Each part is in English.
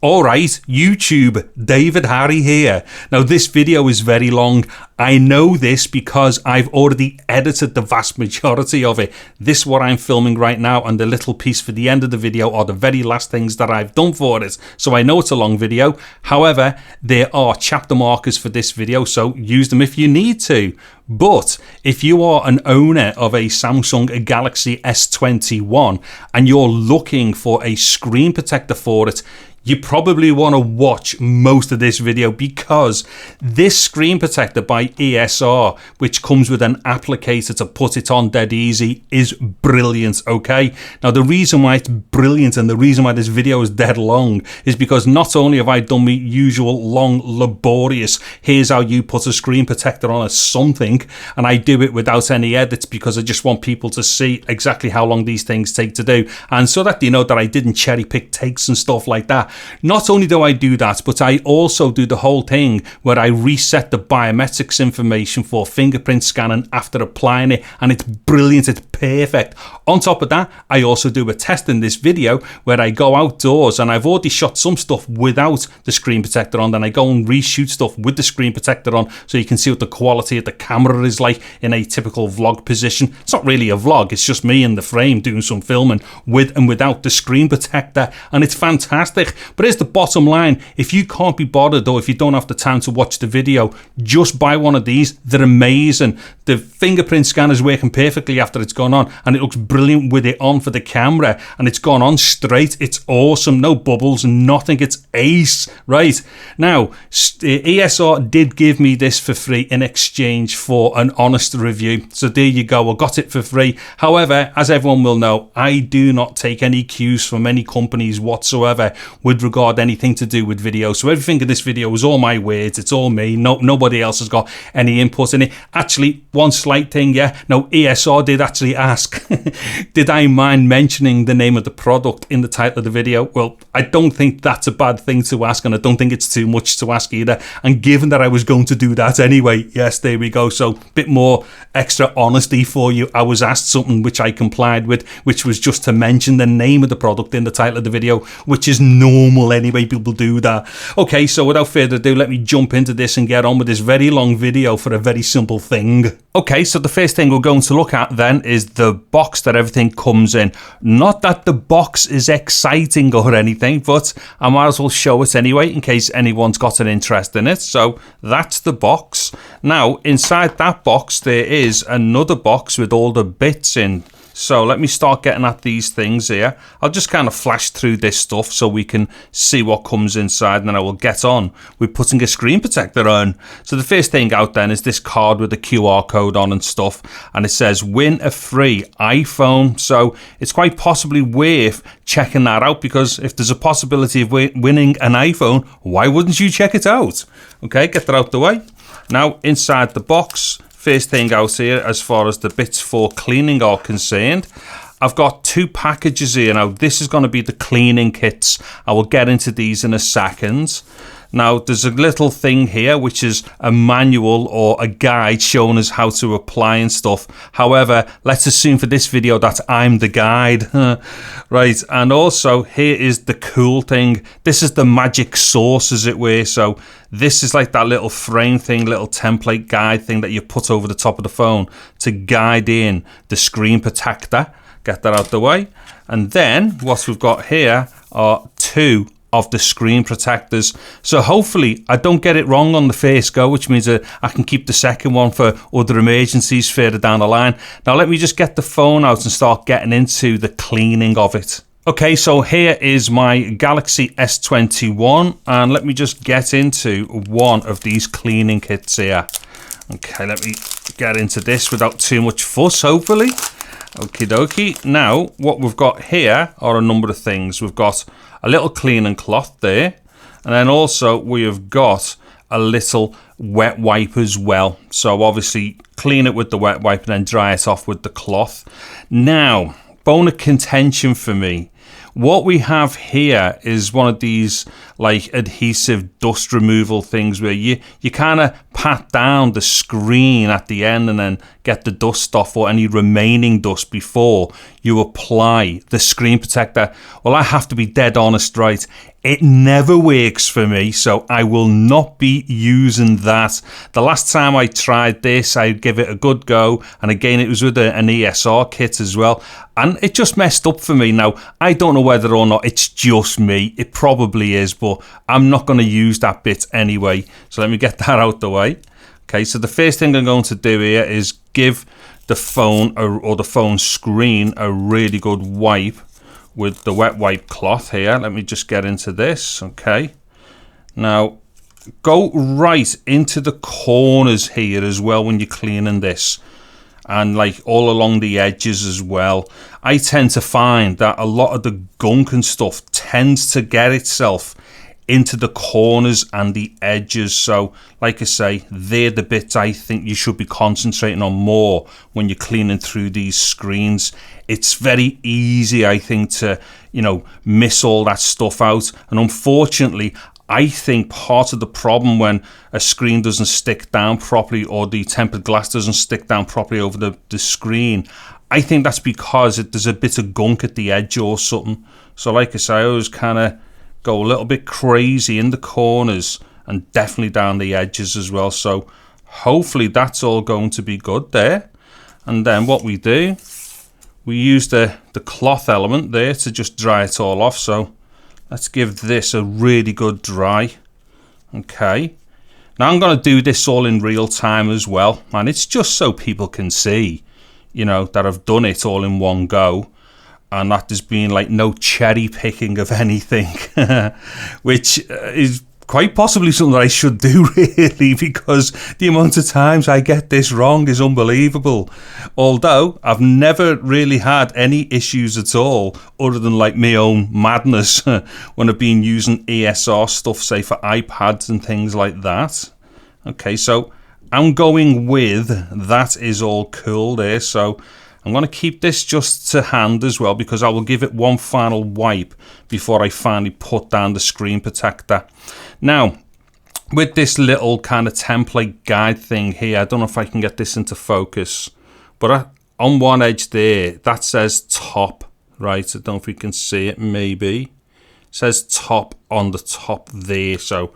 Alright, YouTube, David Harry here. Now this video is very long. I know this because I've already edited the vast majority of it. This is what I'm filming right now, and the little piece for the end of the video are the very last things that I've done for it. So I know it's a long video. However, there are chapter markers for this video, so use them if you need to. But if you are an owner of a Samsung Galaxy S21 and you're looking for a screen protector for it, you probably want to watch most of this video, because this screen protector by ESR, which comes with an applicator to put it on dead easy, is brilliant, okay? Now the reason why it's brilliant and the reason why this video is dead long is because not only have I done my usual long, laborious, here's how you put a screen protector on a something, and I do it without any edits because I just want people to see exactly how long these things take to do, and so that you know that I didn't cherry pick takes and stuff like that. Not only do I do that, but I also do the whole thing where I reset the biometrics information for fingerprint scanning after applying it, and it's brilliant, it's perfect. On top of that, I also do a test in this video where I go outdoors, and I've already shot some stuff without the screen protector on, then I go and reshoot stuff with the screen protector on, so you can see what the quality of the camera is like in a typical vlog position. It's not really a vlog, it's just me in the frame doing some filming with and without the screen protector, and it's fantastic. But here's the bottom line: if you can't be bothered, or if you don't have the time to watch the video, just buy one of these. They're amazing. The fingerprint scanner is working perfectly after it's gone on, and it looks brilliant with it on for the camera, and it's gone on straight. It's awesome, no bubbles, nothing. It's ace. Right now, ESR did give me this for free in exchange for an honest review, so there you go, I got it for free. However, as everyone will know, I do not take any cues from any companies whatsoever with regard anything to do with video. So everything in this video is all my words, it's all me. Nobody else has got any input in it. Actually, one slight thing, yeah, no, ESR did actually ask did I mind mentioning the name of the product in the title of the video? Well, I don't think that's a bad thing to ask, and I don't think it's too much to ask either, and given that I was going to do that anyway, yes, there we go. So a bit more extra honesty for you. I was asked something which I complied with, which was just to mention the name of the product in the title of the video, which is normal anyway, people do that. Okay, so without further ado, let me jump into this and get on with this very long video for a very simple thing. Okay, so the first thing we're going to look at then is the box that everything comes in. Not that the box is exciting or anything, but I might as well show it anyway in case anyone's got an interest in it. So that's the box. Now inside that box there is another box with all the bits in. So let me start getting at these things here. I'll just kind of flash through this stuff so we can see what comes inside, and then I will get on with putting a screen protector on. So the first thing out then is this card with the QR code on and stuff, and it says win a free iPhone. So it's quite possibly worth checking that out, because if there's a possibility of winning an iPhone, why wouldn't you check it out? Okay, get that out the way. Now inside the box, first thing out here as far as the bits for cleaning are concerned, I've got two packages here. Now this is going to be the cleaning kits. I will get into these in a second. Now there's a little thing here which is a manual or a guide showing us how to apply and stuff. However, let's assume for this video that I'm the guide. Right, and also here is the cool thing. This is the magic source, as it were. So this is like that little frame thing, little template guide thing that you put over the top of the phone to guide in the screen protector. Get that out the way. And then what we've got here are two of the screen protectors. So hopefully I don't get it wrong on the first go, which means that I can keep the second one for other emergencies further down the line. Now let me just get the phone out and start getting into the cleaning of it. Okay, so here is my Galaxy S21, and let me just get into one of these cleaning kits here. Okay, let me get into this without too much fuss, hopefully. Okie dokie. Now, what we've got here are a number of things. We've got a little cleaning cloth there, and then also we have got a little wet wipe as well. So obviously clean it with the wet wipe and then dry it off with the cloth. Now, bone of contention for me. What we have here is one of these like adhesive dust removal things where you kind of pat down the screen at the end and then get the dust off or any remaining dust before you apply the screen protector. Well, I have to be dead honest, right? It never works for me, so I will not be using that. The last time I tried this, I gave it a good go, and again it was with an ESR kit as well, and it just messed up for me. Now, I don't know whether or not it's just me. It probably is, but I'm not going to use that bit anyway. So let me get that out the way. Okay, so the first thing I'm going to do here is give the phone or the phone screen a really good wipe with the wet wipe cloth here. Let me just get into this. Okay, now go right into the corners here as well when you're cleaning this, and like all along the edges as well. I tend to find that a lot of the gunk and stuff tends to get itself into the corners and the edges. So like I say, they're the bits I think you should be concentrating on more when you're cleaning through these screens. It's very easy, I think, to, you know, miss all that stuff out. And unfortunately, I think part of the problem when a screen doesn't stick down properly or the tempered glass doesn't stick down properly over the screen, I think that's because there's a bit of gunk at the edge or something. So like I say, I always kind of go a little bit crazy in the corners and definitely down the edges as well. So hopefully that's all going to be good there. And then what we do, we use the cloth element there to just dry it all off. So let's give this a really good dry. Okay, now I'm going to do this all in real time as well, and it's just so people can see, you know, that I've done it all in one go, and that there's been like no cherry picking of anything, which is quite possibly something that I should do really, because the amount of times I get this wrong is unbelievable. Although I've never really had any issues at all other than like my own madness when I've been using ESR stuff, say for iPads and things like that. Okay, so I'm going with that is all cool there. So I'm going to keep this just to hand as well, because I will give it one final wipe before I finally put down the screen protector. Now, with this little kind of template guide thing here, I don't know if I can get this into focus, but on one edge there, that says top, right? I don't know if we can see it, maybe. It says top on the top there, so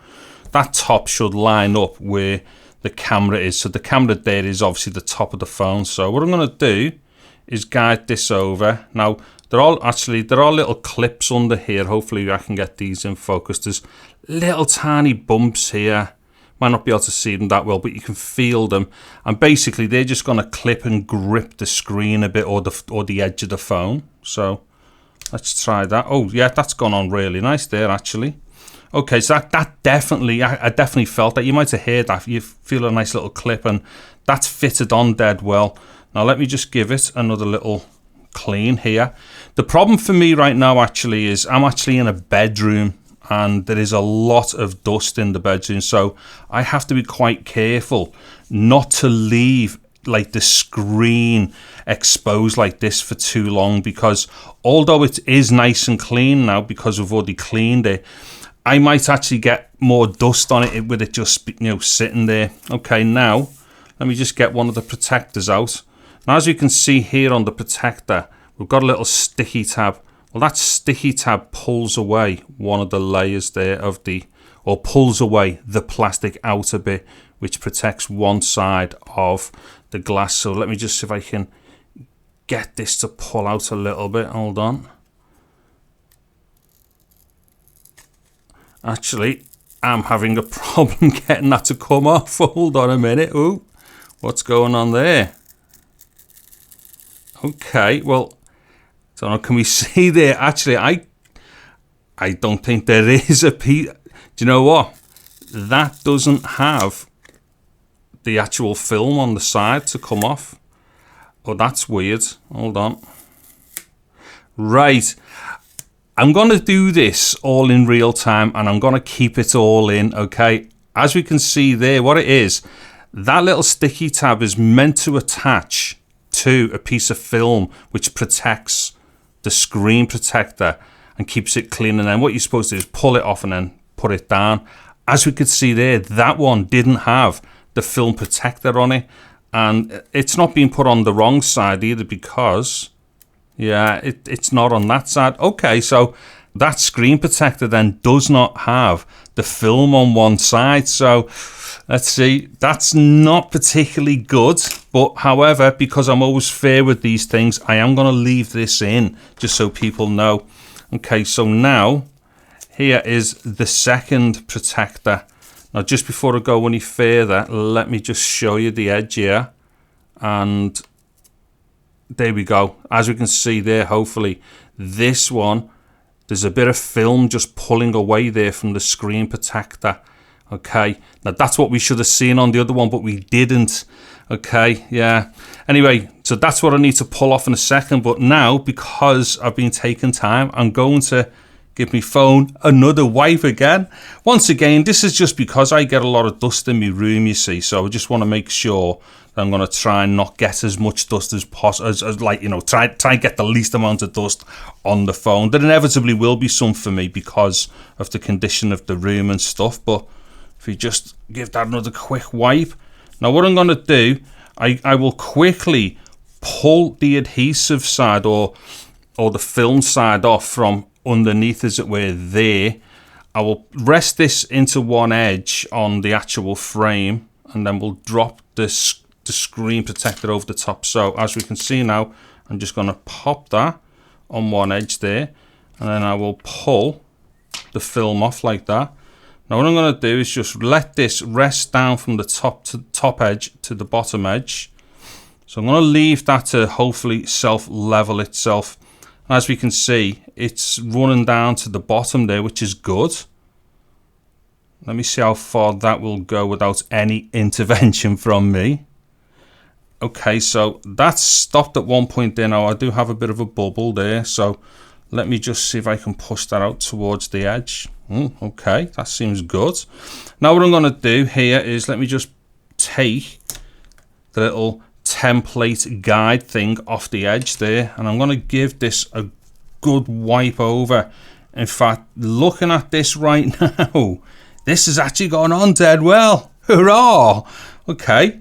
that top should line up where the camera is. So the camera there is obviously the top of the phone. So what I'm going to do is guide this over. Now, there are little clips under here. Hopefully I can get these in focus. There's little tiny bumps here. Might not be able to see them that well, but you can feel them. And basically they're just going to clip and grip the screen a bit, or the edge of the phone. So let's try that. Oh yeah, that's gone on really nice there actually. Okay, so that definitely, I definitely felt that. You might have heard that. You feel a nice little clip, and that's fitted on dead well. Now let me just give it another little clean here. The problem for me right now actually is I'm actually in a bedroom, and there is a lot of dust in the bedroom, so I have to be quite careful not to leave like the screen exposed like this for too long, because although it is nice and clean now because we've already cleaned it, I might actually get more dust on it with it just, you know, sitting there. Okay, now let me just get one of the protectors out. Now, as you can see here on the protector, we've got a little sticky tab. Well, that sticky tab pulls away one of the layers there or pulls away the plastic outer bit, which protects one side of the glass. So let me just see if I can get this to pull out a little bit. Hold on. Actually, I'm having a problem getting that to come off. Hold on a minute. Ooh, what's going on there? Okay, well, I don't know, can we see there? Actually, I don't think there is a piece. Do you know what? That doesn't have the actual film on the side to come off. Oh, that's weird. Hold on. Right. I'm going to do this all in real time, and I'm going to keep it all in, okay? As we can see there, what it is, that little sticky tab is meant to attach to a piece of film which protects the screen protector and keeps it clean. And then what you're supposed to do is pull it off and then put it down. As we could see there, that one didn't have the film protector on it. And it's not being put on the wrong side either, because yeah, it's not on that side. Okay, so that screen protector then does not have the film on one side. So let's see, that's not particularly good. But however, because I'm always fair with these things, I am going to leave this in just so people know. Okay, so now here is the second protector. Now, just before I go any further, let me just show you the edge here. And there we go. As we can see there, hopefully, this one, there's a bit of film just pulling away there from the screen protector. Okay, now that's what we should have seen on the other one, but we didn't. Okay, yeah. Anyway, so that's what I need to pull off in a second. But now, because I've been taking time, I'm going to give my phone another wipe again. Once again, this is just because I get a lot of dust in my room, you see. So I just want to make sure that I'm going to try and not get as much dust as possible, as like, you know, try and get the least amount of dust on the phone. There inevitably will be some for me because of the condition of the room and stuff. But if you just give that another quick wipe. Now what I'm going to do, I will quickly pull the adhesive side or the film side off from underneath, as it were, there. I will rest this into one edge on the actual frame, and then we'll drop the screen protector over the top. So as we can see now, I'm just going to pop that on one edge there, and then I will pull the film off like that. Now what I'm going to do is just let this rest down from the top edge to the bottom edge. So I'm going to leave that to hopefully self-level itself. As we can see, it's running down to the bottom there, which is good. Let me see how far that will go without any intervention from me. Okay, so that's stopped at one point there. Now I do have a bit of a bubble there, so let me just see if I can push that out towards the edge. Okay, that seems good. Now what I'm going to do here is let me just take the little template guide thing off the edge there, and I'm going to give this a good wipe over. In fact, looking at this right now, this has actually gone on dead well. Hurrah! Okay,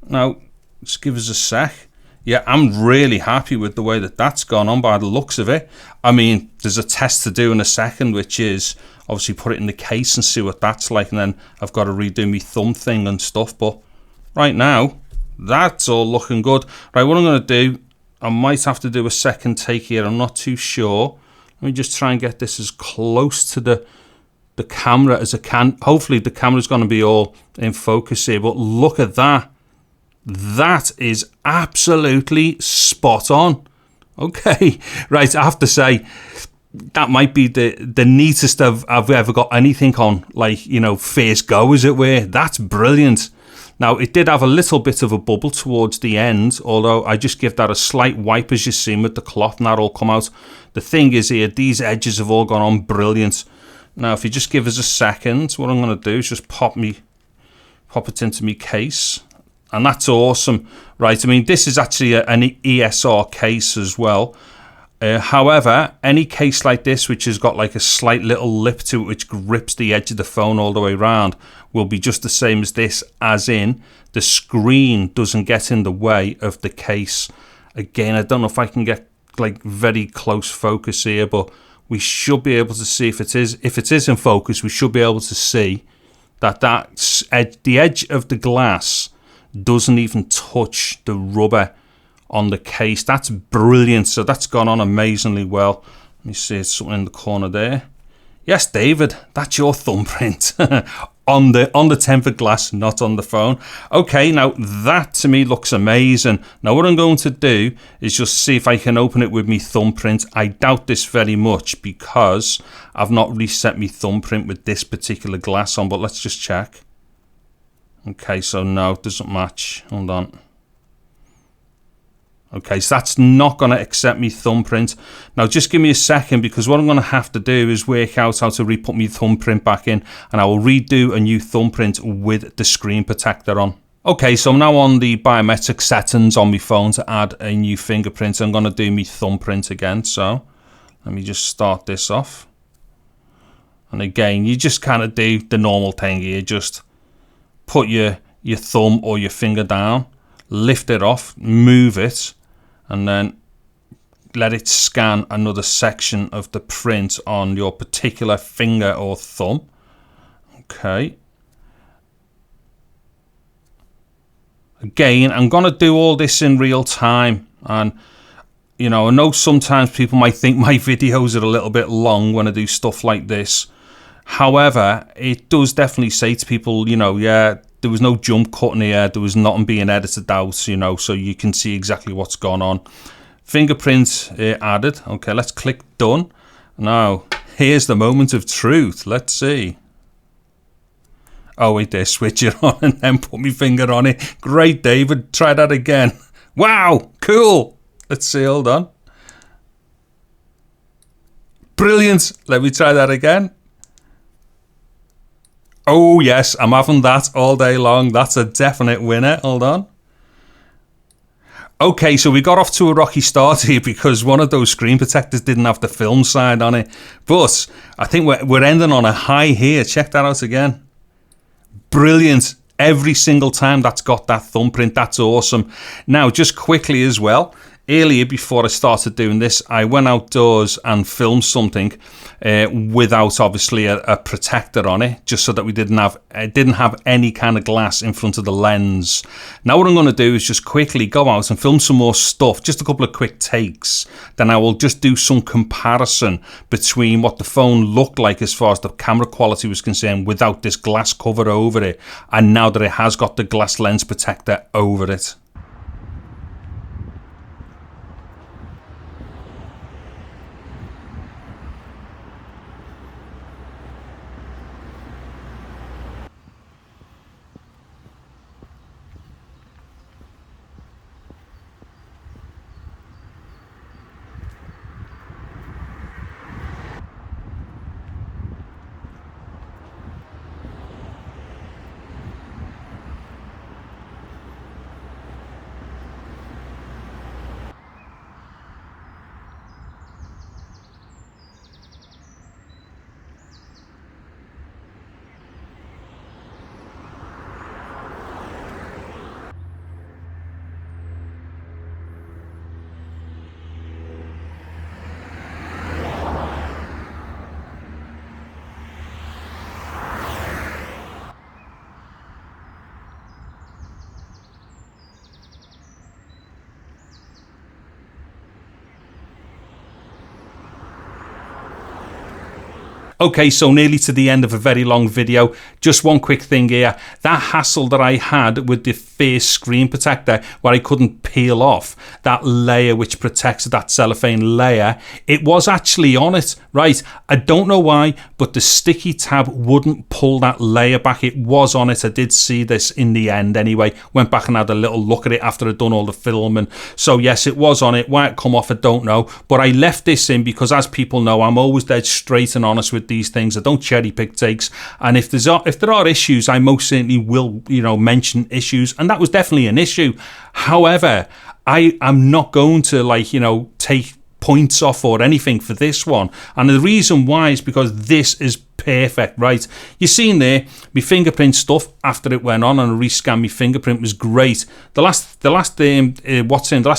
now just give us a sec. Yeah, I'm really happy with the way that that's gone on by the looks of it. I mean, there's a test to do in a second, which is obviously put it in the case and see what that's like, and then I've got to redo my thumb thing and stuff. But right now, that's all looking good. Right, what I'm going to do, I might have to do a second take here. I'm not too sure. Let me just try and get this as close to the camera as I can. Hopefully the camera's going to be all in focus here. But look at that. That is absolutely spot on. Okay, right, I have to say, that might be the neatest I've ever got anything on, like, you know, first go, as it were. That's brilliant. Now, it did have a little bit of a bubble towards the end, although I just give that a slight wipe, as you've seen with the cloth, and that'll come out. The thing is here, these edges have all gone on brilliant. Now, if you just give us a second, what I'm going to do is just pop it into my case. And that's awesome. Right, I mean, this is actually an ESR case as well. However, any case like this, which has got like a slight little lip to it, which grips the edge of the phone all the way around, will be just the same as this, as in the screen doesn't get in the way of the case. Again, I don't know if I can get like very close focus here, but we should be able to see if it is in focus. We should be able to see that the edge of the glass doesn't even touch the rubber on the case. That's brilliant. So that's gone on amazingly well. Let me see, it's something in the corner there. Yes, David, that's your thumbprint on the tempered glass, not on the phone. Okay, now that to me looks amazing. Now what I'm going to do is just see if I can open it with my thumbprint. I doubt this very much because I've not reset my thumbprint with this particular glass on, but let's just check. Okay, so no, it doesn't match. Hold on. Okay, so that's not going to accept me thumbprint. Now, just give me a second, because what I'm going to have to do is work out how to re-put my thumbprint back in, and I will redo a new thumbprint with the screen protector on. Okay, so I'm now on the biometric settings on my phone to add a new fingerprint. I'm going to do my thumbprint again, so let me just start this off. And again, you just kind of do the normal thing here, just put your thumb or your finger down, lift it off, move it, and then let it scan another section of the print on your particular finger or thumb. Okay. Again, I'm going to do all this in real time, and you know, I know sometimes people might think my videos are a little bit long when I do stuff like this. However, it does definitely say to people, you know, yeah, there was no jump cutting here, there was nothing being edited out, you know, so you can see exactly what's gone on. Fingerprint added. Okay, let's click done. Now, here's the moment of truth. Let's see. Oh, wait there, switch it on and then put my finger on it. Great, David. Try that again. Wow, cool. Let's see, hold on. Brilliant. Let me try that again. Oh, yes, I'm having that all day long. That's a definite winner. Hold on. Okay, so we got off to a rocky start here because one of those screen protectors didn't have the film side on it. But I think we're ending on a high here. Check that out again. Brilliant. Every single time that's got that thumbprint. That's awesome. Now, just quickly as well, earlier before I started doing this, I went outdoors and filmed something without obviously a protector on it, just so that we didn't have any kind of glass in front of the lens. Now what I'm going to do is just quickly go out and film some more stuff, just a couple of quick takes. Then I will just do some comparison between what the phone looked like as far as the camera quality was concerned without this glass cover over it, and now that it has got the glass lens protector over it. Okay, so nearly to the end of a very long video. Just one quick thing here. That hassle that I had with the first screen protector where I couldn't peel off that layer which protects that cellophane layer, it was actually on it, right? I don't know why, but the sticky tab wouldn't pull that layer back. It was on it. I did see this in the end anyway. Went back and had a little look at it after I'd done all the filming. So yes, it was on it. Why it come off, I don't know. But I left this in because, as people know, I'm always dead straight and honest with these things. I don't cherry pick takes. And if there are issues, I most certainly will, mention issues. And that was definitely an issue. However, I am not going to take points off or anything for this one, and the reason why is because this is perfect, right? You seen there my fingerprint stuff after it went on and I rescanned my fingerprint was great. The last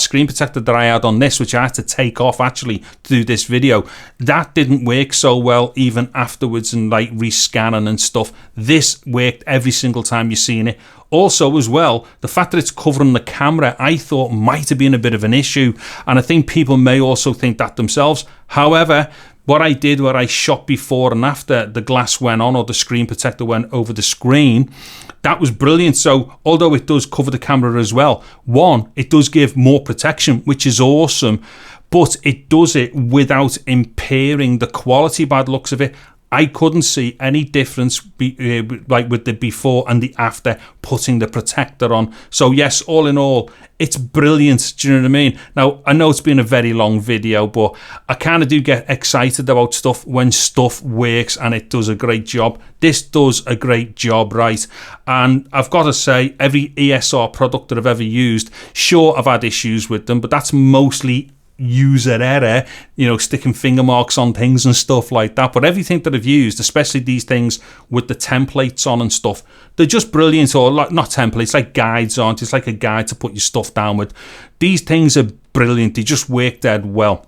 screen protector that I had on this, which I had to take off actually to do this video, that didn't work so well even afterwards and rescanning and stuff. This worked every single time you seen it. Also, as well, the fact that it's covering the camera, I thought might have been a bit of an issue. And I think people may also think that themselves. However, what I did, where I shot before and after the glass went on or the screen protector went over the screen, that was brilliant. So although it does cover the camera as well, one, it does give more protection, which is awesome, but it does it without impairing the quality by the looks of it. I couldn't see any difference with the before and the after putting the protector on. So yes, all in all, it's brilliant. Do you know what I mean? Now, I know it's been a very long video, but I kind of do get excited about stuff when stuff works and it does a great job. This does a great job, right? And I've got to say, every ESR product that I've ever used, sure, I've had issues with them, but that's mostly user error, you know, sticking finger marks on things and stuff like that. But everything that I've used, especially these things with the templates on and stuff, they're just brilliant. Or like, not templates, like guides, aren't it? It's like a guide to put your stuff down with. These things are brilliant. They just work dead well.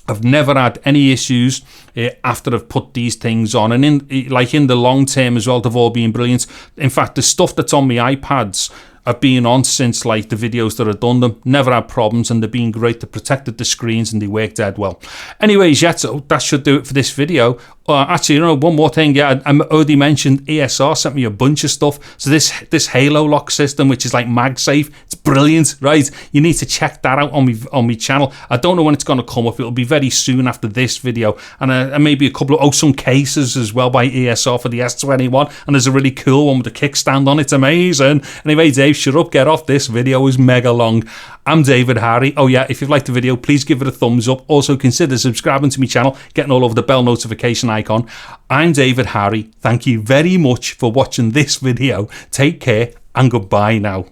I've never had any issues after I've put these things on, and in the long term as well, they've all been brilliant. In fact, the stuff that's on my iPads, I've been on since like the videos that I've done them, never had problems, and they've been great. They protected the screens and they worked dead well. Anyways, yeah, so that should do it for this video. Actually, you know, one more thing. Yeah, I already mentioned ESR sent me a bunch of stuff. So this Halo lock system, which is like MagSafe, it's brilliant, right? You need to check that out on my channel. I don't know when it's going to come up. It'll be very soon after this video, and maybe a couple of some cases as well by ESR for the S21. And there's a really cool one with a kickstand on. It's amazing. Anyway, Dave, shut up, get off. This video is mega long. I'm David Harry. Oh yeah, if you've liked the video, please give it a thumbs up. Also consider subscribing to my channel, getting all over the bell notification icon. I'm David Harry. Thank you very much for watching this video. Take care and goodbye now.